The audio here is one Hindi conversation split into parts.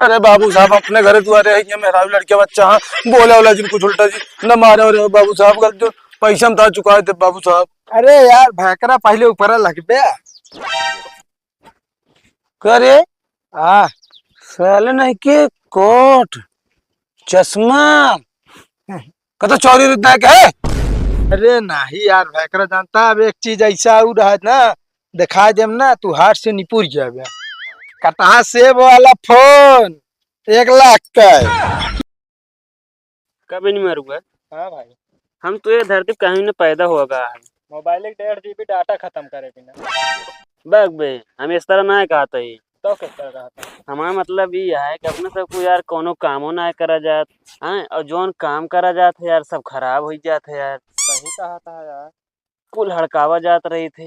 अरे बाबू साहब अपने घरे दुआरे है मेरा लड़के बच्चा हाँ बोले वाला जिन कुछ उल्टा जी न मारे हो बाबू साहब का जो पैसा हम था चुकाए थे बाबू साहब। अरे यार भैकरा पहले ऊपर लगबे। करे हाँ। साले नहीं के कोट चश्मा कतो चोरी रुपया का है। अरे नहीं यार भैकरा जानता अब एक चीज ऐसा हो रहा है ना, दिखा देम ना तू हाथ से निपुर जाबे। कटहा सेब वाला फोन 1 लाख का है। कभी नहीं मरूंगा। हाँ भाई। हम तो ये धरती पे कहीं न पैदा होगा। मोबाइल 1.5 GB डाटा खत्म करे बिना। बग बे हम इस तरह ना कहते ही। तो किस तरह रहा था? हमारा मतलब ये है कि अपने सबको यार कोनो कामो ना करा जात हैं और जोन काम करा जात है यार सब खराब हो जात है यार। सही कहा था यार। कुल हड़कावा जात रही थे।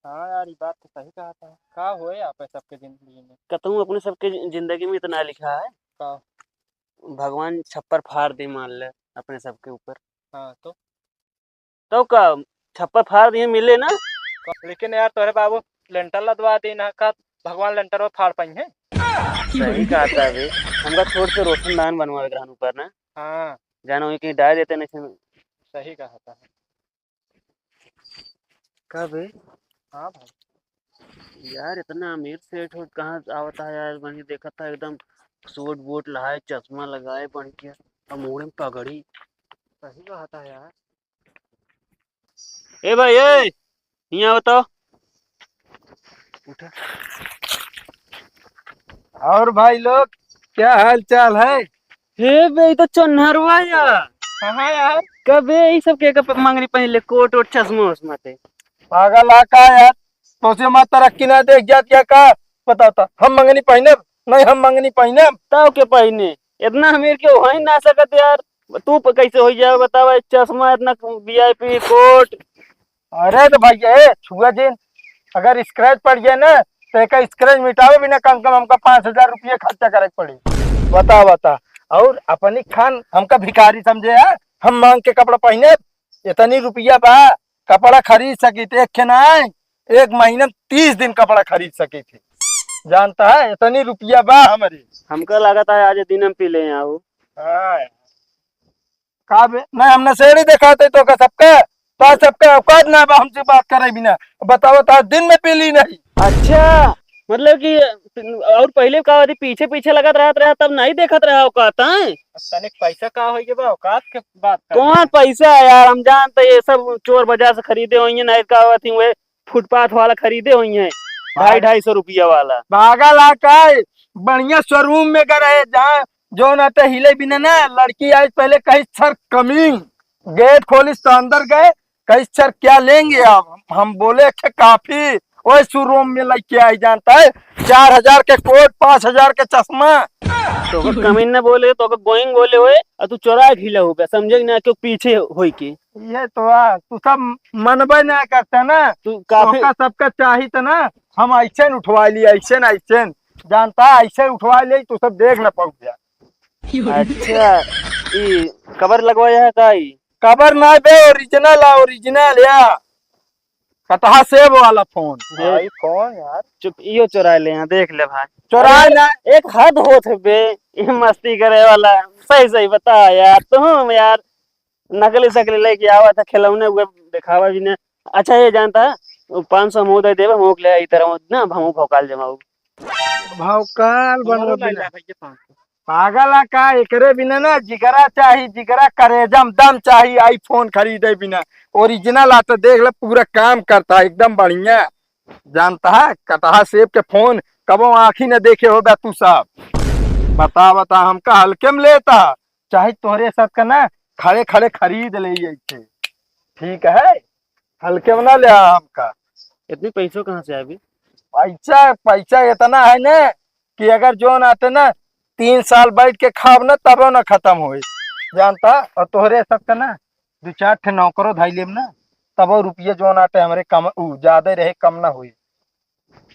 हाँ यार ये बात तो सही कहा था। का होए आप सबके जिंदगी में? कहता अपने सबके जिंदगी में इतना लिखा है का? भगवान छप्पर फाड़ दे मान ले अपने सबके ऊपर। हाँ तो का छप्पर फाड़ दिए मिले ना। लेकिन यार तोरे बाबू लेंटर लदवा दी ना का भगवान लेंटर वो फाड़ पाई है। सही कहा था अभी हमका छोड़ के रोशनदान बनवा ग्रहण ऊपर ना। हाँ जानो ये कहीं डाल देते नहीं। सही कहा था। कब है? हाँ भाई। यार इतना अमीर सेठ हो कहाँ आवता है यार। मैंने देखा था एकदम सूट बूट लगाए चश्मा लगाए बन के और मुंह में पगड़ी। सही कहा था यार। ए भाई ए यहाँ बताओ। उठा। और भाई लोग क्या हाल चाल है? हे बे तो चन्हरवा यार। हाँ यार। कबे ये सब के मांगनी पहले कोट और चश्मा उस्मा थे। पागल आका यार तो से मत तरक्की ना देख जात क्या का बताता हम मंगनी पहने नहीं हम मंगनी पहने। ताऊ के पहने इतना अमीर क्यों हो ही ना सकत यार। तू कैसे हो जाए बतावा चश्मा इतना वीआईपी कोट। अरे तो भैया छुआ जिन अगर स्क्रैच पड़ गया ना तो एक स्क्रैच मिटावे बिना कम कम हमका 5,000 रुपये खर्चा करे पड़ी। बता बता और अपनी खान हमका भिखारी समझे यार। हम मांग के कपड़ा पहने इतनी रुपया बा कपड़ा खरीद सकी थे। एक ना एक महीने में 30 दिन कपड़ा खरीद सकी थी। जानता है इतनी रुपया बा हमारी। हमका लगा था आज दिन हम पी ले आओ। हाँ का बे नहीं हमने शेर ही दिखाते तो का सबका तो सबका औकात ना बा हमसे बात करे बिना। बताओ तो दिन में पी ली नहीं। अच्छा मतलब कि और पहले का वादी पीछे पीछे लगत रहा तब नहीं देखत रहा औकात है। तनिक पैसा का हो गया औकात के बात कर। कौन पैसा है यार हम जानते ये सब चोर बाजार से खरीदे हुई है नहीं का थी वे फुटपाथ वाला खरीदे हुई है 250-250 रुपया वाला। पागल आका बढ़िया शोरूम में गए जहाँ जो ना तो हिले बिना ना लड़की आई पहले कही सर कमिंग गेट खोलिस तो अंदर गए कही सर क्या लेंगे आप। हम बोले अच्छा काफी वही शोरूम में लेके आई। जानता है 4,000 के कोट 5,000 के चश्मा। तो कमीन ने बोले तो गोइंग बोले हुए और तू चोरा खिला हो गया समझे ना क्यों पीछे होई के। ये तो तू सब मनबे ना करता ना तू काफी सबका चाहिए तो ना हम ऐसे उठवा लिए ऐसे ऐसे जानता है ऐसे उठवा लिए तू सब देख ना पाऊ गया। अच्छा ये कवर लगवाया है का ई? कवर ना बे ओरिजिनल या कटहा सेब वाला फोन। भाई फोन यार चुप इयो चुरा ले यहाँ देख ले भाई। चुराए ना एक हद होत है बे ये मस्ती करे वाला। सही सही बता यार तुम यार नकली सकली लेके आवा था खिलौने हुए दिखावा भी ना। अच्छा ये जानता है 500 मुँह दे देवे मुँह ले आई तरह ना भमू भौकाल जमाऊ। भौकाल बनो बिना पागल का एकरे बिना ना जिगरा चाहिए जिगरा करेजम दम चाहिए। आईफोन खरीदे बिना ओरिजिनल आता देख ले पूरा काम करता है एकदम बढ़िया। जानता है कटहा सेब के फोन कबो आँखी न देखे हो तू सब। बता हमका हल्के में लेता चाहे तोहरे साथ का ना खड़े खड़े खरीद ले ऐसे ठीक है। हल्के में ना ले हमका। इतनी पैसों कहाँ से अभी? पैसा पैसा इतना है ना कि अगर जो ना आते ना 3 साल बैठ के खाब ना तब ना खत्म हो। जानता और तोहरे सबका ना 2-4 ठे नौकरो धाई लेम ना तब रुपये जो आते हमारे कम ज्यादा रहे कम ना हुई।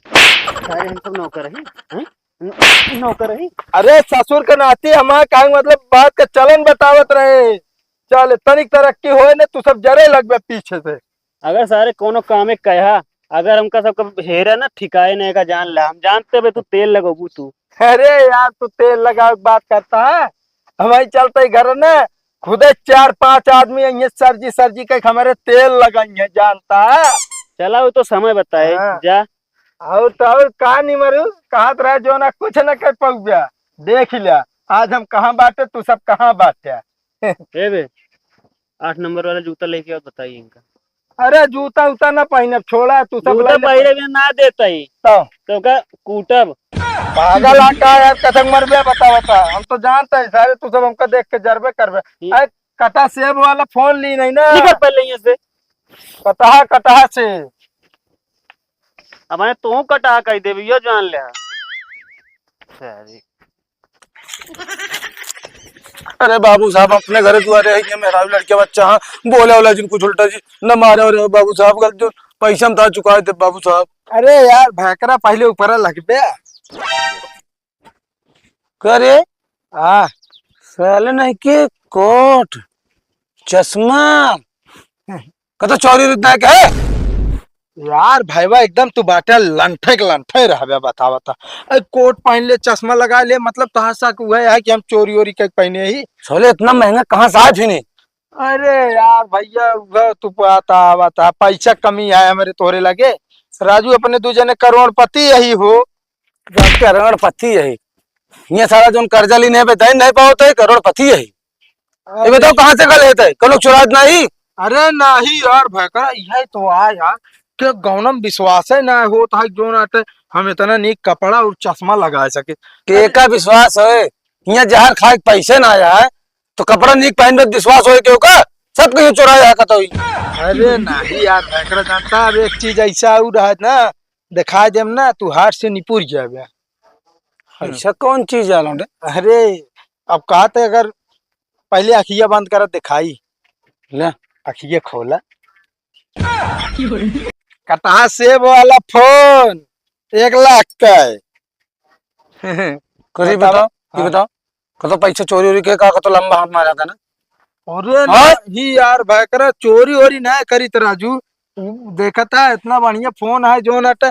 सारे हम सब नौकर हैं नौकर है। अरे ससुर के नाते हमारा का मतलब बात का चलन बतावत रहे। चल तनिक तरक्की होए ना तू सब जरे लगबे पीछे से। अगर सारे कोनो काम कहा अगर हमका सबका हेरा ना ठिकाए नहीं का जान ला हम जानते बे तू तेल लगोबू तू अरे यार तू तेल लगा के बात करता है। हमारी चलते घर ने खुदे 4-5 आदमी ये सरजी सरजी के हमारे तेल लगाई है जानता है। चला वो तो समय बताए हाँ। जा। और कहा नहीं मरू कहा रहे जो ना कुछ न कर पाऊ गया। देख लिया आज हम कहाँ बांटे तू सब कहाँ बांटे। ए बे 8 नंबर वाला जूता लेके आओ बताइए इनका। अरे जूता उता ना पहने छोड़ा तू सब जूता ले ले। पहले भी ना देता ही तो तो का कूटब। पागल आका यार कथक मर बे बता हम तो जानते हैं सारे तू सब हमको देख के जरबे करबे। अरे कटा सेब वाला फोन ली नहीं ना। निकल पहले यहाँ से। कटहा से अब मैंने तू कटा कह दे यो जान ले। सारी अरे बाबू साहब अपने घर दुआरे है ये मेरा लड़के बच्चा हाँ बोले वाला जिन कुछ उल्टा जी न मारे और बाबू साहब का जो पैसा हम था चुकाए थे बाबू साहब। अरे यार भैकरा पहले ऊपर लगबे। करे हाँ साले नहीं के कोट चश्मा कतो चोरी इतना क्या है। यार भाईवा एकदम तू बाटे लंठे रह बता बता। अरे कोट पहन ले चश्मा लगा ले मतलब तहा सा हुआ है कि हम चोरी वोरी के पहने ही। साले इतना महंगा कहाँ से आए थे नहीं। अरे यार भैया तू बता पैसा कमी है हमारे तोरे लगे। राजू अपने दू जने करोड़पति यही हो। जानते करोड़पति यही ये सारा जो कर्जा ली नहीं बताए नहीं पाओ तो करोड़पति यही। ये बताओ कहाँ से गल है कलो चुरात नहीं। अरे नहीं यार भैकरा यही तो आ यार के गौनम विश्वास है ना हो था जो नाटे हम इतना नीक कपड़ा और चश्मा लगा सके। के का विश्वास है यहाँ जहर खाए के पैसे ना आया है तो कपड़ा नीक पहन में विश्वास हो क्यों का सब कहीं चुराया है कतो। अरे नहीं यार भैकरा जानता अब एक चीज ऐसा हो रहा है ना दिखा देम ना तू हाथ से निपुर जाए। ऐसा कौन चीज है लौंडे। अरे अब कहते अगर पहले अखिया बंद कर दिखाई ले अखिया खोला कटहा सेब वाला फोन 1 लाख का है। करी बताओ। बताओ ये बताओ कतो पैसा चोरी वोरी के का कतो लंबा हाथ मारा था ना। अरे हाँ? नहीं यार भैकरा चोरी वोरी ना करी तो राजू देखा था इतना बढ़िया फोन है जो नट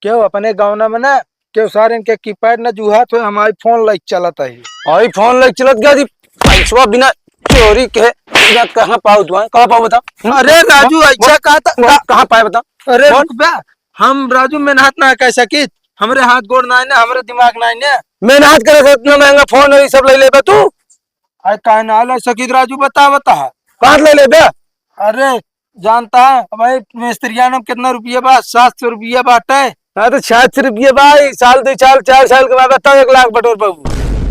क्यों अपने गाँव में ना क्यों सारे इनके कीपैड ना जुहा तो हमारी फोन लाइक चलता है। आई फोन लेके चलत गया जी पैसा बिना चोरी के बिना कहाँ पाओ तू कहाँ पाओ बताओ। अरे राजू ऐसा कहा था कहाँ पाए बताओ। अरे रुक बे हम राजू मेहनत ना कह सकी हमरे हाथ गोड़ ना है ना हमरे दिमाग ना है ना। मेहनत करे से इतना महंगा फोन है ये सब ले ले बे तू आई कह ना ले सकी राजू बता कहाँ ले ले बे। अरे जानता है भाई मिस्त्रिया ने कितना रुपया बा 700 रुपया बाटे। हाँ तो 700 रुपये भाई साल 2 साल 4 साल के बाद बताओ 1 लाख बटोर पाऊ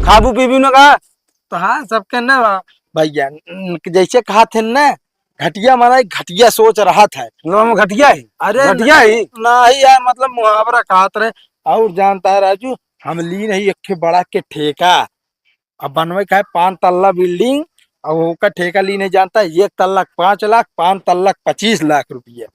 खाबू पीबू ना कहा। तो हाँ सबके ना भैया जैसे कहा थे ना घटिया माना घटिया सोच रहा था। हम घटिया है अरे घटिया ही नहीं यार मतलब मुहावरा कहत रहे। और जानता है राजू हम ली नहीं एक बड़ा के ठेका अब बनवे का है 5 तल्ला बिल्डिंग और उसका ठेका ली नहीं जानता है 1 तल्ला 5 लाख 5 तल्ला 25 लाख रुपया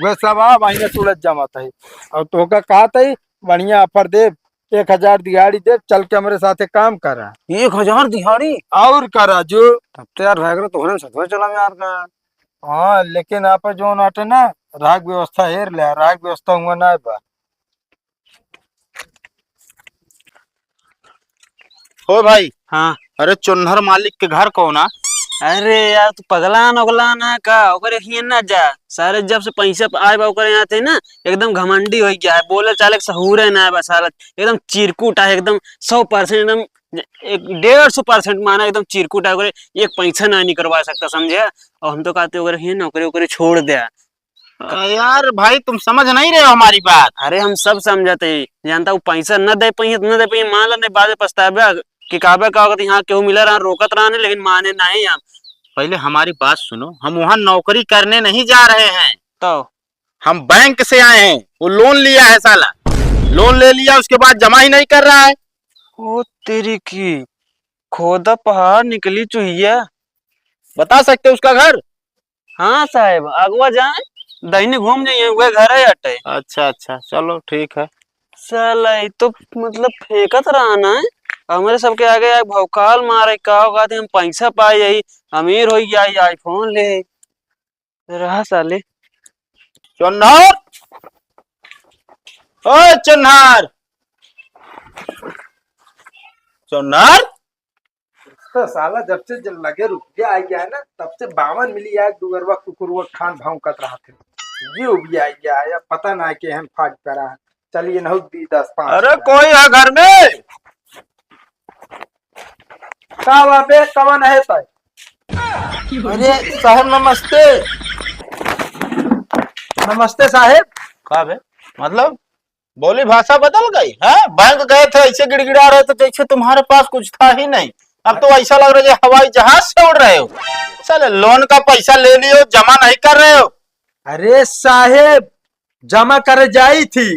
वह सब आ महीने तुरंत जमा था। और तो का कहा था बढ़िया ऑफर दे 1000 दिहाड़ी दे चल के हमारे साथे काम करा 1000 दिहाड़ी और करा जो तब तो यार भाग तो होने सतवा चला यार का। हाँ लेकिन आप जो नाटे ना राग व्यवस्था हेर ले राग व्यवस्था हुआ ना बा। हो भाई। हाँ अरे चुन्नर मालिक के घर कौन आ। अरे यार तू पगलान उगलान है का ओकरे हिये ना जा सारे जब से पैसा आए बा ओकरे यहाँ थे ना एकदम घमंडी हो गया है बोले चाले सहूरे ना है बस हालत एकदम चिरकुट है एकदम 100% एकदम 150% माना एकदम चिरकुट है ओकरे एक पैसा ना नहीं करवा सकता समझे। और हम तो कहते ओकरे हिये ना ओकरे ओकरे छोड़ दे। यार भाई तुम समझ नहीं रहे हो हमारी बात। अरे हम सब समझते ही जानता वो पैसा न दे पाई मान ला नहीं बाद पछतावे कि काबे का यहाँ क्यों मिला रहा रोकत रहा लेकिन माने नहीं हम। पहले हमारी बात सुनो हम वहाँ नौकरी करने नहीं जा रहे हैं तो हम बैंक से आए हैं। वो लोन लिया है साला लोन ले लिया उसके बाद जमा ही नहीं कर रहा है। ओ तेरी की खोदा पहाड़ निकली चुहिया। बता सकते उसका घर। हाँ साहब अगवा जाए दहीने घूम जाइए वह घर है अटे। अच्छा अच्छा चलो ठीक है। साला ये तो मतलब फेंकत रहा ना हमारे सबके आगे भौकाल मारे का होगा हम पैसा पाए यही अमीर हो गया आईफोन ले रहा साले। चुन्नर ओए चुन्नर चौनार तो साला जब से जब लगे रुपया आ गया है ना, तब से 52 मिली है दुगरवा कुकुरवा खान भाव कत रहा थे। ये भी आ गया है, अब पता ना कि हम फाट करा है। चलिए न 10-5। अरे कोई है घर में? का बाबे कवन है तय? अरे साहब नमस्ते। नमस्ते साहब। का बे? मतलब बोली भाषा बदल गई है? बैंक गए थे ऐसे गिड़गिड़ा रहे थे जैसे तुम्हारे पास कुछ था ही नहीं। अब तो ऐसा लग रहा है हवाई जहाज से उड़ रहे हो। चले लोन का पैसा ले लियो, जमा नहीं कर रहे हो। अरे साहेब जमा करे जाई थी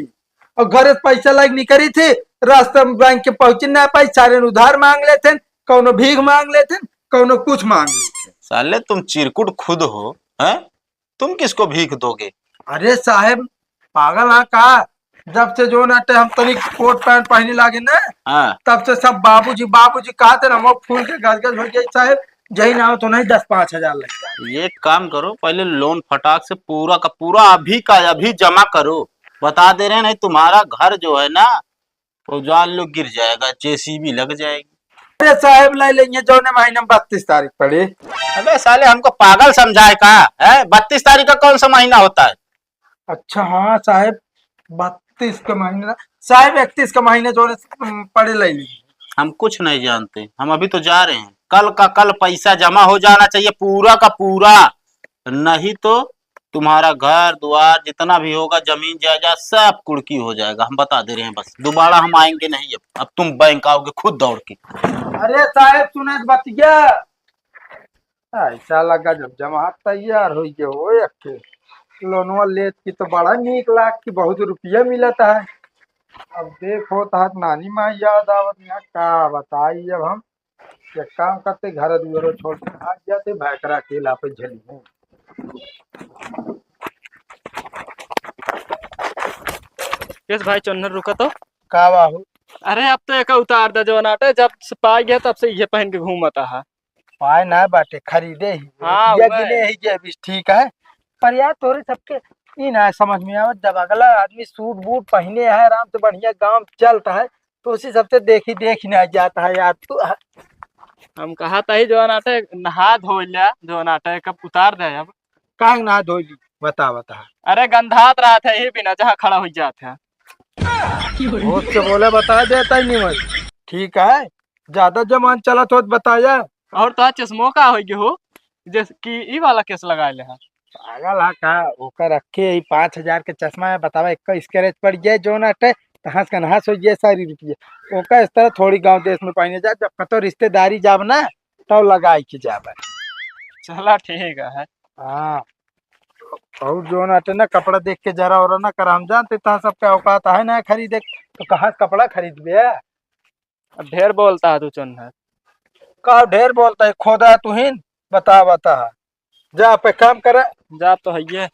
और घर से पैसा लाग नहीं करी थी, रास्ते में बैंक के पहुंचे ना पाई, सारे उधार मांग लेते, कौनो भीख मांग लेते, कौनो कुछ मांग लेते। साले तुम चिरकुट खुद हो, हैं? तुम किसको भीख दोगे? अरे साहेब पागल है का? जब से जो नाटे हम तनी कोट पैंट पहने लागे ना, हाँ तब से सब बाबूजी बाबूजी कहते ना, फूल के गज गज हो गए साहेब। जही ना हो तो नहीं 10-5 हजार लग जाए। ये काम करो, पहले लोन फटाक से पूरा का पूरा अभी का अभी जमा करो। बता दे रहे हैं, नहीं तुम्हारा घर जो है ना वो जान लो गिर जाएगा, जेसीबी लग जाएगी। अरे साहेब ले लेंगे जो ने महीने में 32 तारीख पड़े। अबे साले हमको पागल समझाए का है? 32 तारीख का कौन सा महीना होता है? अच्छा हाँ साहेब 32 का महीना साहेब 31 का महीने जो पड़े ले लेंगे। हम कुछ नहीं जानते, हम अभी तो जा रहे हैं। कल का कल पैसा जमा हो जाना चाहिए पूरा का पूरा, नहीं तो तुम्हारा घर द्वार जितना भी होगा, जमीन जायदाद सब कुड़की हो जाएगा। हम बता दे रहे हैं, बस दोबारा हम आएंगे नहीं। अब तुम बैंक आओगे खुद दौड़ के। अरे साहेब सुने बतिया, ऐसा लगा जब जमा तैयार हो गए हो एक लोनवा लेत की तो बड़ा नीक लाग की बहुत रुपया मिलता है। अब देखो तहत नानी माँ याद आवत ना का बताई। अब हम एक काम करते घर दुआरो छोड़ के भाग जाते, भैकरा केला पे झली हूँ। किस भाई चन्नर रुका तो। का बाहू अरे अब तो एक उतार दे जो नाटे, जब से पा गया तब से ये पहन के घूमता है। पाए ना बाटे खरीदे ही हाँ, ये वही। गिने ही जे भी ठीक है। पर यार तोरे सबके ई ना समझ में आवत, जब अगला आदमी सूट बूट पहने है आराम से बढ़िया काम चलता है तो उसी सबसे देखी ना जाता है यार तू। हम कहा था ही जो नाटे नहा धो लिया, जो नाटे कब उतार दे अब। काहे ना धोली बता बता। अरे गंधात रहा था ही बिना जहाँ खड़ा हो जाते हैं। होश से बोले बता देता ही नहीं भाई। ठीक है ज्यादा जमान चला तो बताया। और तो चश्मो का हो गयो हो, जैसे कि ई वाला केस लगा ले है। पागल है का? ओकर रखे ही 5,000 के चश्मा है, बतावा एक स्क्रेच पड़ गया जो नटे हंस का नहास हो गया सारी रुपये। ओका इस तरह थोड़ी गांव देश में पहने जा, जब कतो रिश्तेदारी जाब ना तब लगाई के जाब। चला ठीक है। हाँ और जो नटे ना कपड़ा देख के जरा और ना कर, हम जानते था सबका औकात है ना खरीदे, तो कहाँ से कपड़ा खरीद बे? अब ढेर बोलता है तू चन्नर। कहा ढेर बोलता है, खोदा तू हिन बता बता। जा पे काम करे। जा तो है ये।